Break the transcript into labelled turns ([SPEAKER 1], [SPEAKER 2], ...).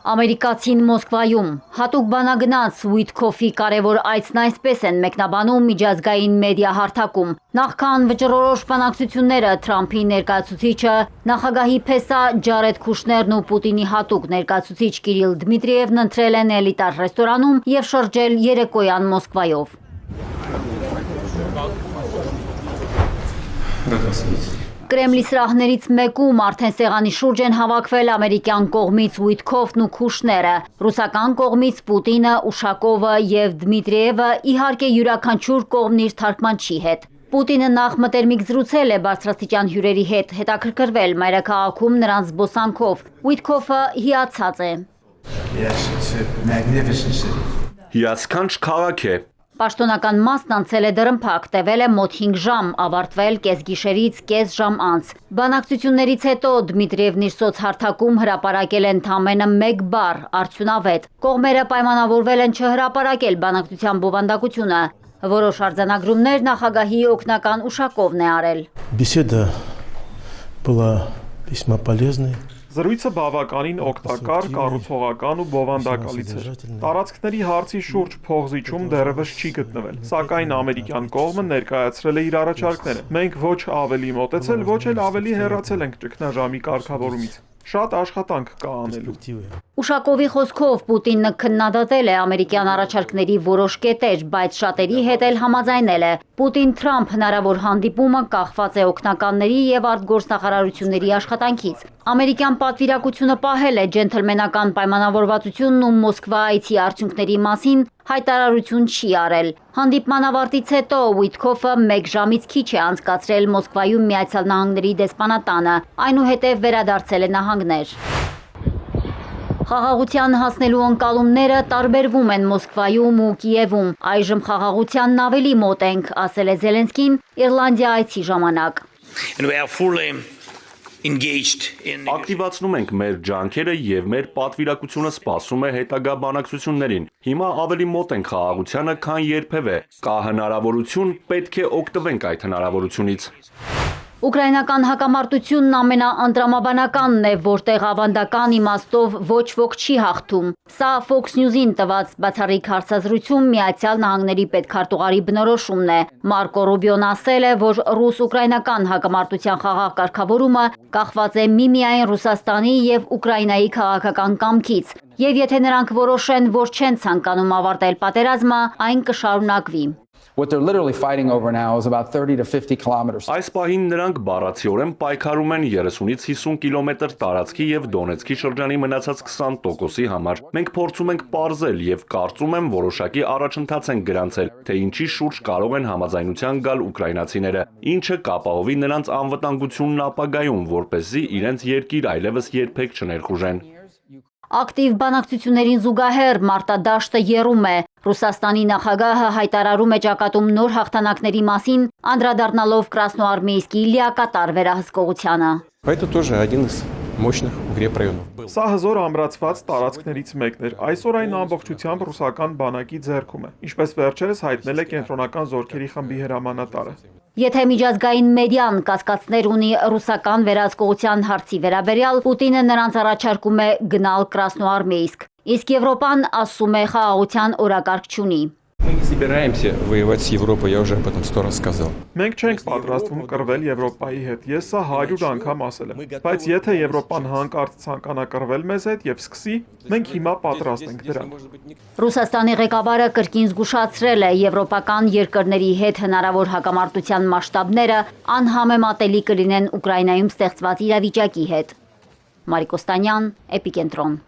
[SPEAKER 1] Ամերիկացին Մոսկվայում հատուկ բանագնաց Ուիտքոֆի կարևոր այցն այսպես են մեկնաբանում միջազգային մեդիա հարթակում։ Նախքան վճռորոշ բանակցությունները Թրամփի ներկայացուցիչը նախագահի փեսա Ջարեդ Քուշներն ու Պուտինի հատուկ ներկայացուցիչ Կիրիլ Դմիտրիևն ընտրել են էլիտար ռեստորանում եւ շրջել երեկոյան Մոսկվայով։ Կրեմլի սրահներից մեկում արդեն սեղանի շուրջ են հավաքվել ամերիկյան կողմից Ուիտքոֆն ու Քուշները, ռուսական կողմից Պուտինը, Ուշակովը եւ Դմիտրիևը, իհարկե յուրաքանչյուր կողմն իր թարգմանչի հետ։ Պուտինը նախ մտերմիկ զրուցել է բարձրաստիճան հյուրերի հետ, հետաքրքրվել մայրաքաղաքում նրանց զբոսանքով։ Ուիտքոֆը հիացած է։
[SPEAKER 2] Հիասքանչ քաղաք է։
[SPEAKER 1] Պաշտոնական մասն անցել է դրմփակ, տևել է մոտ 5 ժամ, ավարտվել կեսգիշերից կես ժամ անց։ Բանակցություններից հետո Դմիտրիևն իր սոցհարթակում հրապարակել են ընդամենը 1 բառ՝ արդյունավետ։ Կողմերը պայմանավորվել են չհրապարակել բանակցության բովանդակությունը։ Որոշ արձանագրումներ նախագահի օգնական Ուշակովն է արել։
[SPEAKER 3] Беседа была весьма полезной.
[SPEAKER 4] Զրույցը բավականին օգտակար, կառուցողական ու բովանդակալից էր։ Տարածքների հարցի շուրջ փողզիջում դեռևս չի գտնվել, սակայն ամերիկյան կողմը ներկայացրել է իր առաջարկները։ Մենք ոչ ավելի մոտեցել, ոչ էլ ավելի հեռացել ենք ճգնաժամի կարգավորումից։ Շատ աշխատանք կա անելու։
[SPEAKER 1] Ուշակովի խոսքով Պուտինը քննադատել է ամերիկյան առաջարկների որոշ կետեր, բայց շատերի հետ էլ համաձայնել է։ Պուտին-Թրամփ հնարավոր հանդիպումը կախված է օգնականների եւ արտգործնախարարությունների աշխատանքից։ Ամերիկյան պատվիրակությունը պահել է ջենթլմենական պայմանավորվածությունն ու Մոսկվա այցի արդյունքների մասին հայտարարություն չի արել։ Հանդիպման ավարտից հետո Ուիտքոֆը 1 ժամից քիչ է անցկացրել Մոսկվայում Միացյալ Նահանգների դեսպանատանը, այնուհետև վերադարձել է նահանգներ։ Խաղաղության հասնելու ընկալումները տարբերվում են Մոսկվայում ու Կիևում։ Այժմ խաղաղությանն ավելի մոտ ենք, ասել է Զելենսկին Իռլանդիա այցի ժամանակ։
[SPEAKER 2] Ակտիվացնում ենք մեր ջանքերը եւ մեր պատվիրակությունը սպասում է հետագա բանակցություններին։ Հիմա ավելի մոտ ենք խաղաղությանը, քան երբևէ։ Կա հնարավորություն, պետք է օգտվենք այդ հնարավորությունից։
[SPEAKER 1] Ուկրաինական հակամարտությունն ամենաընտրամաբանականն է, որտեղ ավանդական իմաստով ոչ ոք չի հաղթում։ Սա Fox News-ին տված բացառիկ հարցազրույցում Միացյալ Նահանգների պետքարտուղարի բնորոշումն է։ Մարկո Ռուբիոն ասել է, որ ռուս-ուկրաինական հակամարտության խաղաղ կարգավորումը կախված է միմիայն Ռուսաստանի եւ Ուկրաինայի քաղաքական կամքից, եւ եթե նրանք որոշեն, որ չեն ցանկանում ավարտել պատերազմը, այն կշարունակվի։
[SPEAKER 5] What they're literally fighting over now is about 30 to 50 kilometers.
[SPEAKER 2] Այս պահին նրանք բառացիորեն պայքարում են 30-ից 50 կիլոմետր տարածքի եւ Դոնեցկի շրջանի մնացած 20%-ի համար։ Մենք փորձում ենք պարզել եւ կարծում եմ որոշակի առաջընթաց են գրանցել, թե ինչի շուրջ կարող են համաձայնության գալ ուկրաինացիները, ինչը կապահովի նրանց անվտանգությունն ապագայում, որպեսզի իրենց երկիր այլևս երբեք չներխուժեն։
[SPEAKER 1] Ակտիվ բանակցություններին զուգահեռ մարտադաշտը եռում է։ Ռուսաստանի նախագահը հայտարարում է ճակատում նոր հաղթանակների մասին, անդրադառնալով Կրասնոարմեյսկի լիակատար վերահսկողությանը։
[SPEAKER 3] Это тоже один из мощных укрепрайонов.
[SPEAKER 4] Սա հզոր ամրացված տարածքներից մեկն էր։ Այսօր այն ամբողջությամբ ռուսական բանակի ձեռքում է, ինչպես վերջերս հայտնել է կենտրոնական զորքերի խմբի հրամանատարը։
[SPEAKER 1] Եթե միջազգային մեդիան կասկածներ ունի ռուսական վերահսկողության հարցի վերաբերյալ, Պուտինը նրանց առաջարկում է գնալ Կրասնոարմեյսկ, իսկ Եվրոպան ասում է խաղաղության օրակարգ չունի։
[SPEAKER 3] Мы не собираемся воевать с Европой, я уже об этом 100 раз сказал.
[SPEAKER 4] Մենք չենք պատրաստվում կռվել Եվրոպայի հետ, ես սա 100 անգամ ասել եմ, բայց եթե Եվրոպան հանկարծ ցանկանա կռվել մեզ հետ եւ սկսի, մենք հիմա պատրաստ ենք դրան։
[SPEAKER 1] Ռուսաստանի ղեկավարը կրկին զգուշացրել է եվրոպական երկրների հետ հնարավոր հակամարտության մասշտաբները անհամեմատելի կլինեն Ուկրաինայում ստեղծված իրավիճակի հետ։ Մարիկ Օստանյան, Էպիկենտրոն։